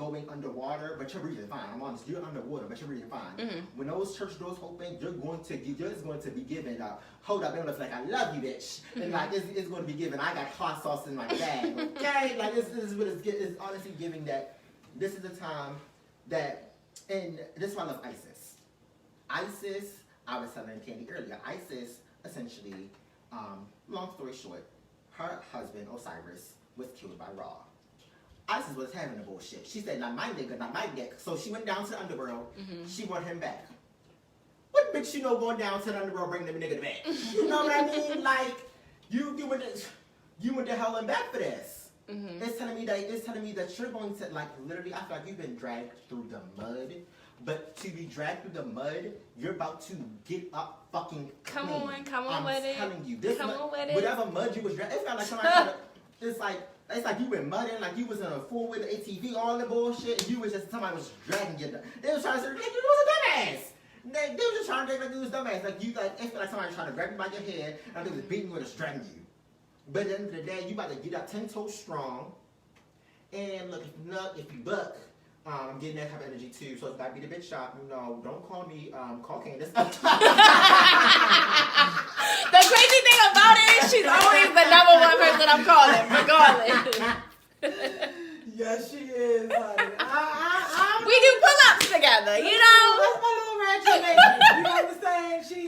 going underwater, but you're breathing fine. I'm honest, you're underwater, but you're breathing fine. Mm-hmm. When those church doors open, you're just going to be given hold up, it's like I love you, bitch, and like it's going to be given. I got hot sauce in my bag, okay? Like this is what it's honestly giving that. This is the time that, and this is why I love Isis. Isis, I was telling Candy earlier. Isis essentially, long story short, her husband Osiris was killed by Ra. Isis was having the bullshit. She said, not my nigga, not my dick. So she went down to the underworld. Mm-hmm. She want him back. What bitch you know going down to the underworld bring them nigga back? You know what I mean? Like, you went to hell and back for this. Mm-hmm. It's telling me that you're going to, like, literally, I feel like you've been dragged through the mud. But to be dragged through the mud, you're about to get up fucking clean. Come on with it. I'm telling you. This come mud, on with it. Whatever mud you was dragged, it's not like somebody trying to, it's like you been mudding, like you was in a four-wheeler ATV, all the bullshit, and you was just, somebody was dragging you. They was trying to say, like, you was a dumbass. They was just trying to drag like you was a dumbass. Like, you, like, it felt like somebody was trying to grab you by your head, and they was beating you and just dragging you. But at the end of the day, you about to get up 10 toes strong, and look, if you buck, I'm getting that type of energy too, so it's gotta be the bitch shop. You know, don't call me, call Candace. The crazy thing about it is she's always the number one person I'm calling, regardless. Yes, she is, honey. We do pull-ups together, you know? That's my little ratchet lady. You understand? She,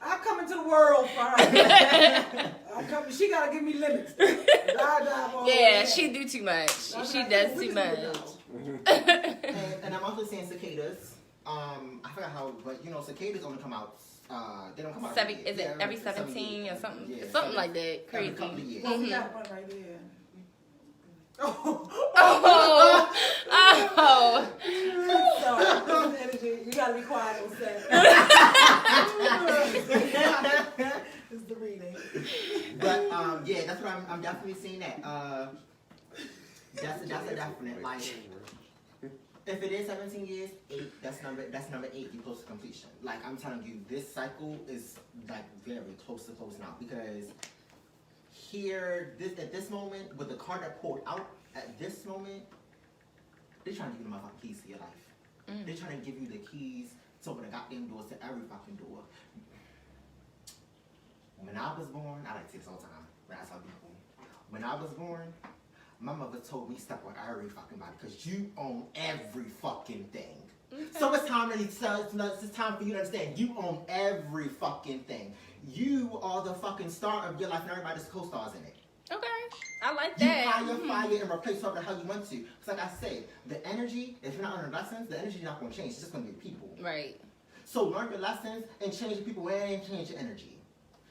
I'm coming to the world for her. She gotta give me limits. Yeah, she do too much. She does too much. and I'm also saying cicadas. I forgot how, but cicadas only come out. They don't come out. Is it every 17 or something? Yeah, something like that. Crazy. Every couple of years. Well, we got one right there. Oh. Sorry, energy. You gotta be quiet on set. It's the reading. But yeah, that's what I'm definitely seeing that. That's a definite, like, if it is 17 years, 8, that's number 8, you're close to completion. Like, I'm telling you, this cycle is like very close now, because here, at this moment, with the card that pulled out, at this moment, they're trying to give you the motherfucking keys to your life. They're trying to give you the keys to open the goddamn doors to every fucking door. When I was born, I like to say this all the time, but I tell people, when I was born, my mother told me step on every fucking body because you own every fucking thing. Okay. So it's time for you to understand you own every fucking thing. You are the fucking star of your life and everybody's co-stars in it. Okay, I like that. You fire and replace whatever the hell you want to. Because like I said, the energy, if you're not learning lessons, the energy is not going to change. It's just going to be people. Right. So learn your lessons and change the people and change your energy.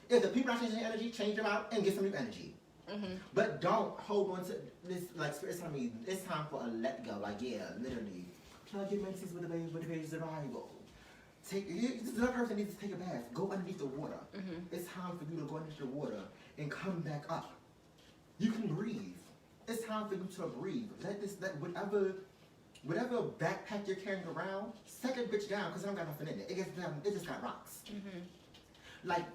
If the people are changing their energy, change them out and get some new energy. Mm-hmm. But don't hold on to this, like, Spirit's telling me, it's time for a let go. Like, yeah, literally. Try to get menses with the baby's survival. The person needs to take a bath. Go underneath the water. Mm-hmm. It's time for you to go underneath the water and come back up. You can breathe. It's time for you to breathe. Let whatever backpack you're carrying around, set that bitch down because it don't got nothing in it. It just got rocks. Mm-hmm. Like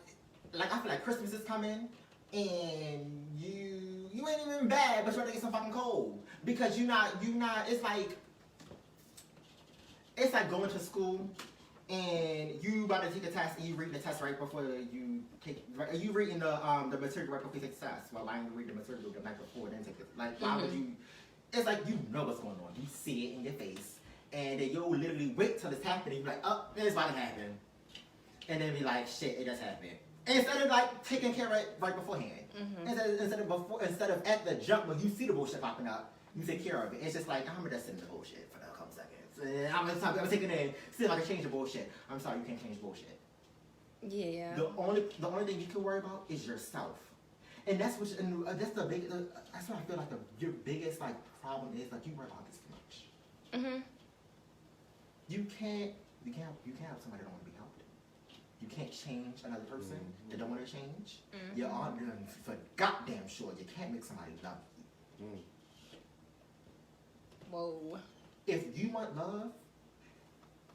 I feel like Christmas is coming. And you ain't even bad, but you're gonna get some fucking cold because you not. It's like going to school and you about to take a test and you read the test right before you take. Are you reading the material right before you take the test? Well, I ain't read the material the night before then take it. Like why would you? It's like you know what's going on. You see it in your face, and then you'll literally wait till it's happening. You're like, oh, it's about to happen, and then be like, shit, it just happened. Instead of like taking care of it right beforehand, instead of at the jump when you see the bullshit popping up, you take care of it. It's just like I'm gonna just sit in the bullshit for a couple seconds. I'm gonna take it in, see if I can change the bullshit. I'm sorry, you can't change bullshit. Yeah. The only thing you can worry about is yourself, and that's what that's the big. That's what I feel like your biggest like problem is, like you worry about this too much. Mhm. You can't have somebody that don't want to be helped. You can't change another person that don't want to change. Mm-hmm. You're for goddamn sure you can't make somebody love you. Whoa. If you want love,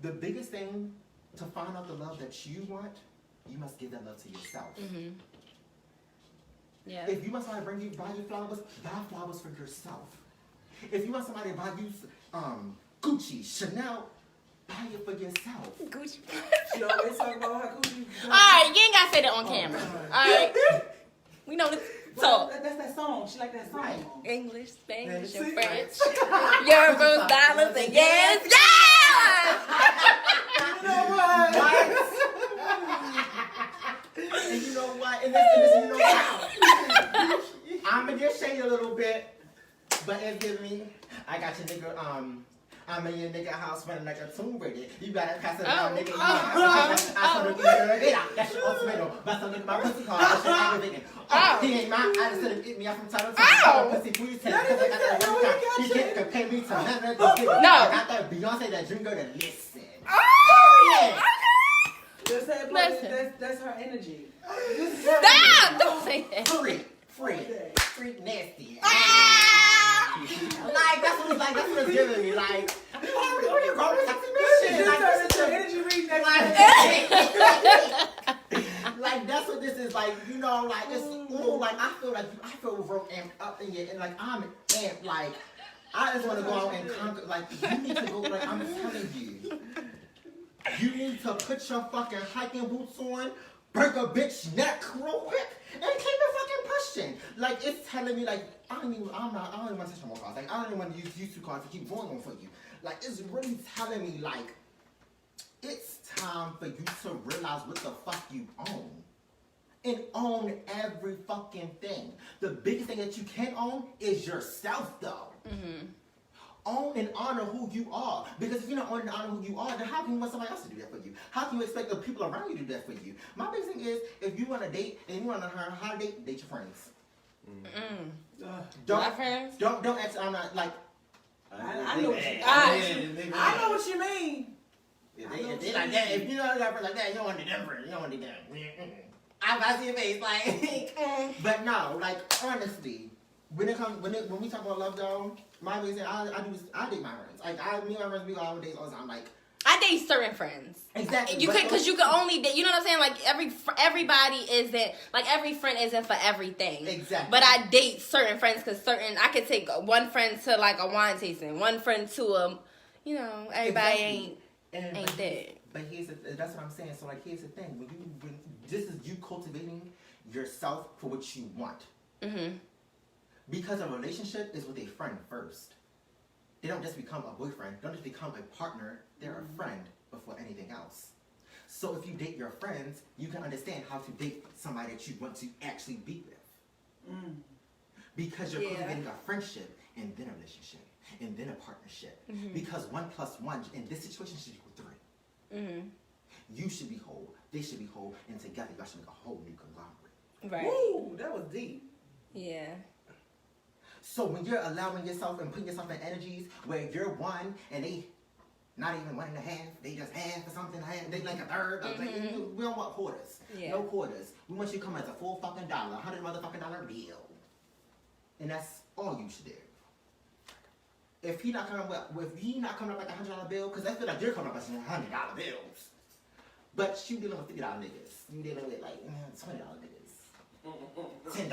the biggest thing to find out the love that you want, you must give that love to yourself. Mm-hmm. Yeah. If you want somebody to buy you flowers, buy flowers for yourself. If you want somebody to buy you Gucci, Chanel, buy it for yourself. Gucci. She always talk about her Gucci. All right, you ain't gotta say that on camera. All right, we know this. So That's that song. She like that song. Right. English, Spanish, See? and French, euros, dollars, and yes, You know what? And you know what? And this, you know what? I'ma just shade a little bit, but it's giving me. I got your nigga. I'm in your nigga house running like a Tomb Raider. You better pass it down, nigga. I told him, that's your ultimatum. But some nigga, my pussy call, that shit aggravating. He ain't mine. I just said him eat me out from time to time. Pussy, please take it. Cause I got that one time. He can't compare me to none of those niggas. No. I got that Beyonce, that dream girl to listen. Oh, Just say, Listen. that's her energy. stop! Don't say that. Freak, nasty. Ah! Like that's what it's like. That's what it's giving me. Like, what are you going with sexy bitch shit? Like, this is Her the energy reading next like that's what this is like, you know, like it's like I feel real amped up in here and like I'm amped, like I just wanna go out and conquer, like you need to go, like I'm telling you. You need to put your fucking hiking boots on, break a bitch neck real quick, and keep it fucking pushing. Like it's telling me like I don't even want to touch more cards. Like I don't even want to use YouTube cards to keep going on for you. Like it's really telling me like it's time for you to realize what the fuck you own. And own every fucking thing. The biggest thing that you can own is yourself though. Mm-hmm. Own and honor who you are. Because if you're not owning and honor who you are, then how can you want somebody else to do that for you? How can you expect the people around you to do that for you? My biggest thing is, if you want to date and you want to learn how to date your friends. My friends? Don't ask, I'm not like, I know what you I know what you mean. if they like that, if you know that like that, you don't want to do them friends. You don't want to do them. I see your face, like, but no, like, honestly, when we talk about love though, my reason I date my friends. Like me and my friends, we go out on dates all the time. Like I date certain friends. Exactly. You could, because you can only date. You know what I'm saying? Like everybody isn't, like every friend isn't for everything. Exactly. But I date certain friends because I could take one friend to like a wine tasting, one friend to a, you know, everybody ain't that. But that's what I'm saying. So like, here's the thing: when this is you cultivating yourself for what you want. Mm-hmm. Because a relationship is with a friend first. They don't just become a boyfriend. Don't just become a partner. They're a friend before anything else. So if you date your friends, you can understand how to date somebody that you want to actually be with. Because you're cultivating a friendship and then a relationship and then a partnership. Mm-hmm. Because 1 + 1 in this situation should equal 3. Mm-hmm. You should be whole. They should be whole. And together, you should make a whole new conglomerate. Right. Woo, that was deep. Yeah. So when you're allowing yourself and putting yourself in energies where you're 1 and they not even 1 1/2, they just half or something, they like a third. Like, we don't want quarters. Yeah. No quarters. We want you to come as a full fucking dollar, $100 motherfucking dollar bill. And that's all you should do. If he not coming up like $100 bill, because I feel like you're coming up as $100 bills. But you dealing with $50 niggas. You dealing with like $20 niggas. $10.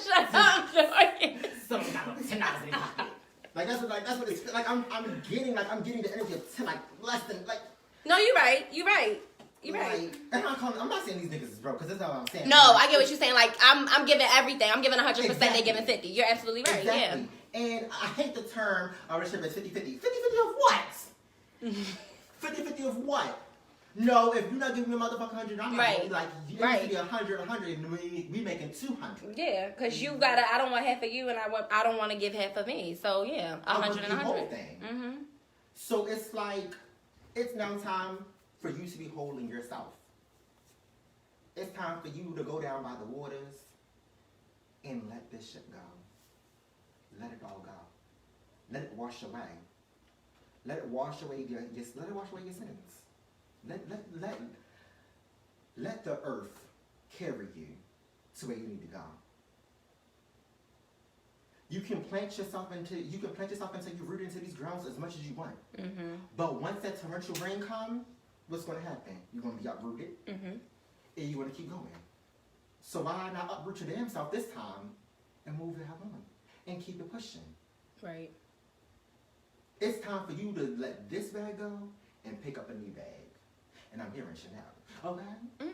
Shut up, Jordan. $10 in your pocket. Like that's what it's like. I'm getting the energy of 10, like less than like. No, you're right. You're right. And I'm not saying these niggas is broke, because that's all I'm saying. No, I get what you're saying. Like I'm giving everything. I'm giving 100%. Exactly. They giving 50. You're absolutely right. Exactly. And I hate the term relationship is 50-50. 50-50 of what? 50-50 of what? No, if you're not giving me a motherfucking $100, Right. like you Right. need to be 100, and we making 200. Yeah, because you gotta. I don't want half of you, and I don't want to give half of me. So yeah, 100 and The whole 100. thing. Mm-hmm. So it's like, it's now time for you to be whole in yourself. It's time for you to go down by the waters and let this shit go. Let it all go. Let it wash away. Let it wash away your sins. Let the earth carry you to where you need to go. You can plant yourself until you root into these grounds as much as you want. Mm-hmm. But once that torrential rain comes, what's going to happen? You're going to be uprooted, Mm-hmm. and you're going to keep going. So why not uproot your damn self this time and move the hell on and keep it pushing? Right. It's time for you to let this bag go and pick up a new bag. And I'm hearing Chanel. Okay? Okay.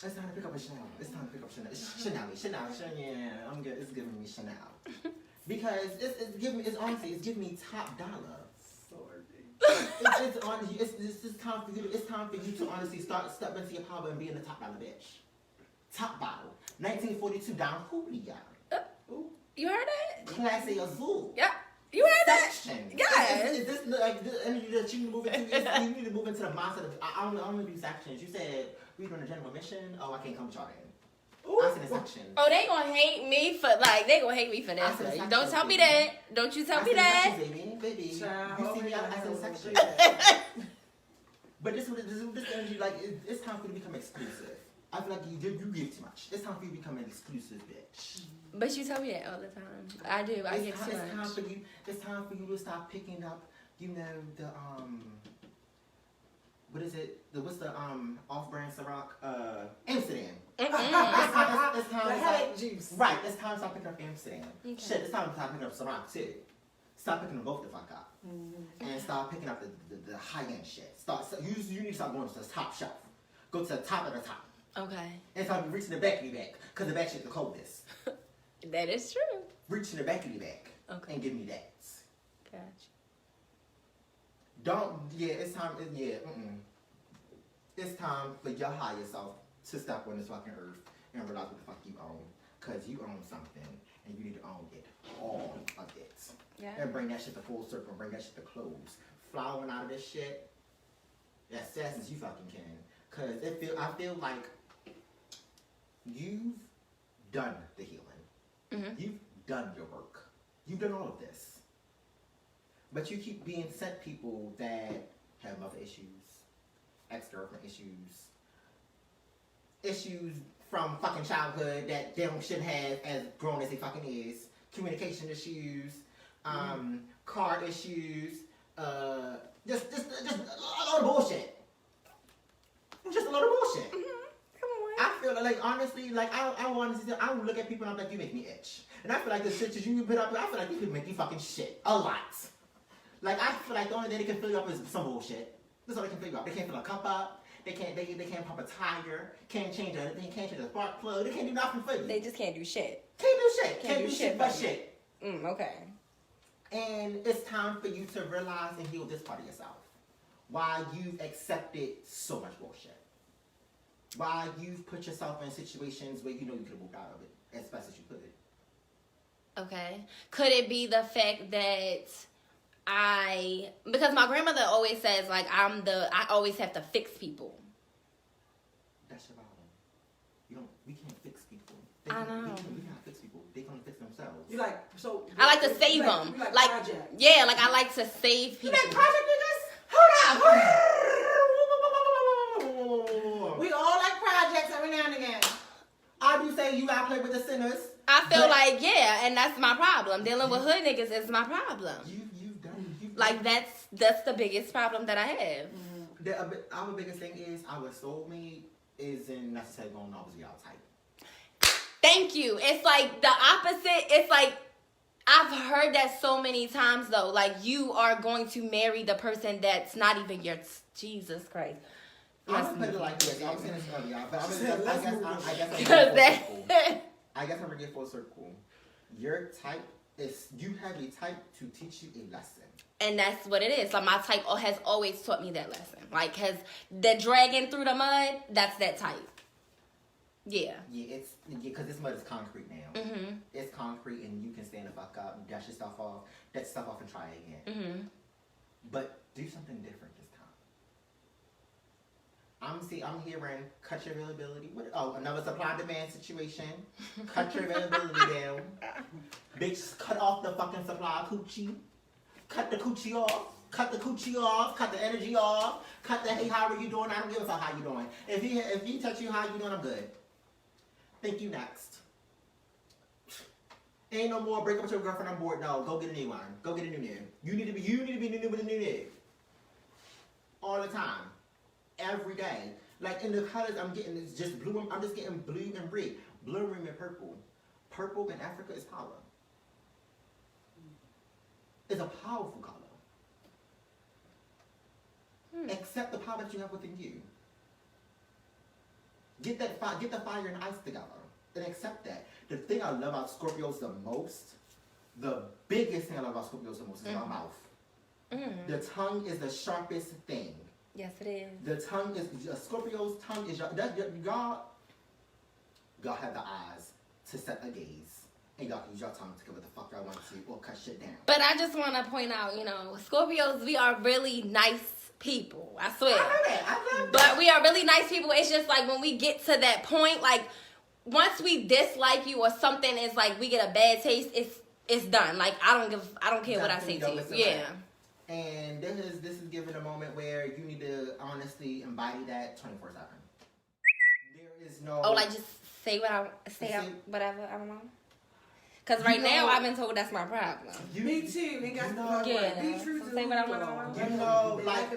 It's time to pick up a Chanel. It's time to pick up Chanel. Chanel. Yeah, I'm good. It's giving me Chanel. Because it's honestly, it's giving me top dollar. It's time for you to honestly step into your power and be in the top dollar bitch. Top bottle. 1942 Don Julio. You heard that? Class A Azul. Yeah. You heard that? Section. Yeah. Is this like the energy that you need to move into? You need to move into the mindset of, I don't do sections. You said we doing a general mission. Oh, I can't come with y'all then. I said a section. Oh, they gonna hate me for they gonna hate me for I said this. section, Don't tell me baby. that. Don't you tell me I said that. section, baby. Child, You see me I I said was section. like, But this energy, like, it's time for you to become exclusive. I feel like you give too much. It's time for you to become an exclusive bitch. But you tell me that all the time. I do. I get too It's time much. for you. It's time for you to stop picking up. You know the What is it? What's the off-brand Ciroc? Amsterdam. It's time. the to stop. headache juice. Right. It's time to stop picking up Amsterdam. Okay. Shit. It's time to stop picking up Ciroc too. Stop picking them both the fuck up. And start picking up the high-end shit. You need to start going to the top shelf. Go to the top of the top. Okay. And start reaching the back of your back. Because the back shit's the coldest. That is true. Reach in the back of your back. Okay. And give me that. Gotcha. It's time, It's time for your higher self to step on this fucking earth and realize what the fuck you own. Because you own something and you need to own it. All of it. Yeah. And bring that shit to full circle, bring that shit to close. Flowering out of this shit, as fast as you fucking can. Cause I feel like you've done the healing. Mhm. You've done your work. You've done all of this. But you keep being sent people that have mother issues, ex-girlfriend issues from fucking childhood that they shouldn't have as grown as they fucking is, communication issues, card issues, just a lot of bullshit. Just a lot of bullshit. Come on. I feel like honestly, like I would look at people and I'm like, you make me itch. And I feel like the shit that you put up, I feel like these people make you fucking shit. A lot. Like I feel like the only thing they can fill you up is some bullshit. That's all they can fill you up. They can't fill a cup up. They can't pump a tire. Can't change anything. Can't change a spark plug. They can't do nothing for you. They just can't do shit. Can't do shit. Can't do shit but for you. shit. Okay. And it's time for you to realize and heal this part of yourself. Why you've accepted so much bullshit. Why you've put yourself in situations where you know you could have moved out of it as fast as you could. Okay. Could it be the fact that because my grandmother always says like I always have to fix people. That's your problem. We can't fix people. I know. We can't fix people. They can fix themselves. You like so? I like to save you them. You like Like project. yeah, like I like to save You people. like project niggas? Hold up. We all like projects every now and again. I do say you gotta play with the sinners. I feel but like yeah, and that's my problem. Dealing with hood niggas is my problem. You've Like that's the biggest problem that I have. Our biggest thing is our soulmate isn't necessarily going to always be our type. Thank you. It's like the opposite. It's like I've heard that so many times though. Like you are going to marry the person that's not even your Jesus Christ. I'm gonna put it like this. I was saying this earlier, but I guess I'm gonna get full circle. Your type is you have a type to teach you a lesson. And that's what it is. Like my type has always taught me that lesson. Like has the dragging through the mud. That's that type. Yeah. Yeah, because this mud is concrete now. Mhm. It's concrete, and you can stand the fuck up, and dash your stuff off, and try again. Mhm. But do something different this time. I'm hearing cut your availability. Another supply and demand situation. Cut your availability down. Bitch, cut off the fucking supply of coochie. Cut the coochie off. Cut the coochie off. Cut the energy off. Cut the hey, how are you doing? I don't give a fuck how you doing. If he touch you, how you doing? I'm good. Think you next. Ain't no more break up with your girlfriend. I'm bored. No, go get a new one. Go get a new new. You need to be new with a new new. All the time. Every day. Like in the colors I'm getting is just blue. I'm just getting blue and red. Blue and purple. Purple in Africa is power. It's a powerful color. Accept the power that you have within you. Get the fire and ice together, and accept that. The thing I love about Scorpios the most, the biggest thing I love about Scorpios the most is our mouth. The tongue is the sharpest thing. Yes, it is. The tongue is Scorpio's tongue is God have the eyes to set a gaze, and y'all use your tongue to get what the fuck y'all want to or cut shit down. But I just want to point out, Scorpios, we are really nice people. I swear. I know that. I love that. But we are really nice people. It's just like when we get to that point, like once we dislike you or something is like we get a bad taste, it's done. Like I don't care what I say to you. Yeah. And this is given a moment where you need to honestly embody that 24/7. There is no. Oh, like just say whatever. I don't know. Because right now I've been told that's my problem. Me too. Be true to say what I want. Like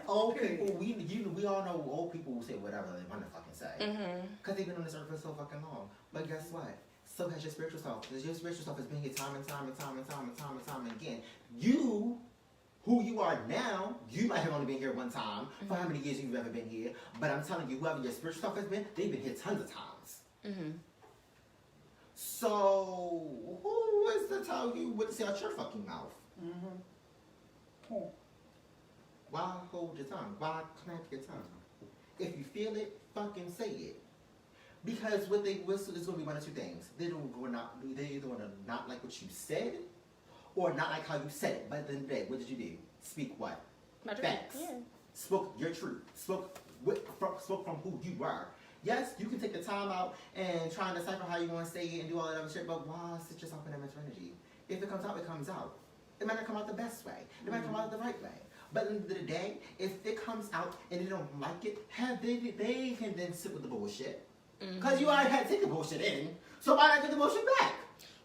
old people, we all know old people will say whatever they want to fucking say. Because they've been on this earth for so fucking long. But guess what? So has your spiritual self. Your spiritual self has been here time and time again. You, who you are now, you might have only been here one time for how many years you've ever been here. But I'm telling you, whoever your spiritual self has been, they've been here tons of times. So, who is to tell you what to say out your fucking mouth? Why hold your tongue? Why clamp your tongue? If you feel it, fucking say it. Because it's going to be one of two things. They're either going to not like what you said, or not like how you said it. But at the end of the day, what did you do? Speak what? Facts. Yeah. Spoke your truth. Spoke from who you were. Yes, you can take the time out and try and decipher how you want to say it and do all that other shit, but why sit yourself in that mental energy? If it comes out, it comes out. It might not come out the best way. It might come out the right way. But at the end of the day, if it comes out and they don't like it, they can then sit with the bullshit. Because you already had to take the bullshit in, so why not get the bullshit back?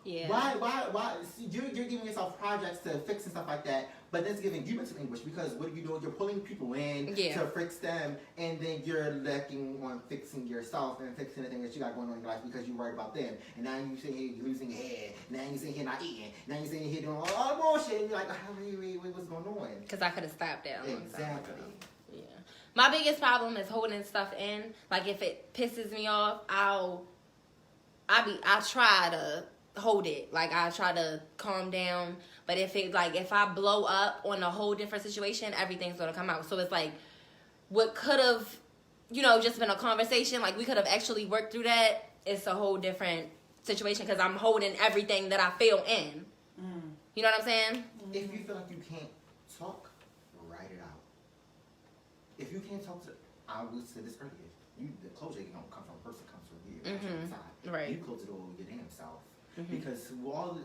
Yeah. Why? See, you're giving yourself projects to fix and stuff like that, but that's giving you mental anguish because what are you doing? You're pulling people in to fix them, and then you're lacking on fixing yourself and fixing the things that you got going on in your life because you're worried about them. And now you sitting here you're losing your head. Now you sitting here not eating. Now you sitting here doing all the bullshit, and you're like, wait, what's going on? Because I could have stopped that. Exactly. Yeah. My biggest problem is holding stuff in. Like if it pisses me off, I try to hold it. Like I try to calm down. But if I blow up on a whole different situation, everything's gonna come out. So it's like what could have, just been a conversation, like we could have actually worked through that. It's a whole different situation because I'm holding everything that I feel in. You know what I'm saying? If you feel like you can't talk, write it out. If you can't talk I will say this earlier. The closure ain't gonna come from a person, comes from you. Inside. Right. You close the door with your damn self. Because all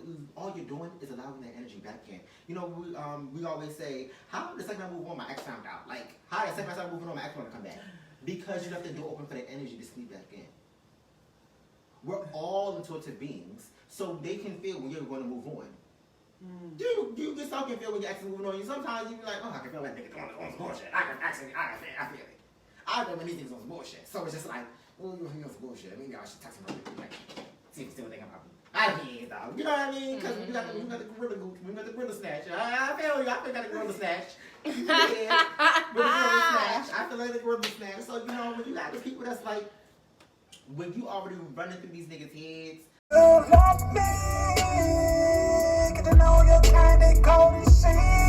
you're doing is allowing that energy back in. We always say, how the second I move on, my ex found out. Like, how the second I start moving on, my ex want to come back. Because you left the door open for that energy to sneak back in. We're all intuitive beings, so they can feel when you're going to move on. You yourself can feel when your ex is moving on. Sometimes you be like, I can feel that nigga on some bullshit. I feel it. I know when these niggas on some bullshit. So it's just like, you're on some bullshit. Maybe I should text him real quick. Like, see if he's still thinking about me. I can't, though. You know what I mean? Because we got the gorilla snatch. I feel you. I feel like the gorilla snatch. Yeah. With the gorilla snatch. I feel like the gorilla snatch. So, when you got the people that's like, when you already running through these niggas' heads. You love me. Get to know your kind of cold and shit.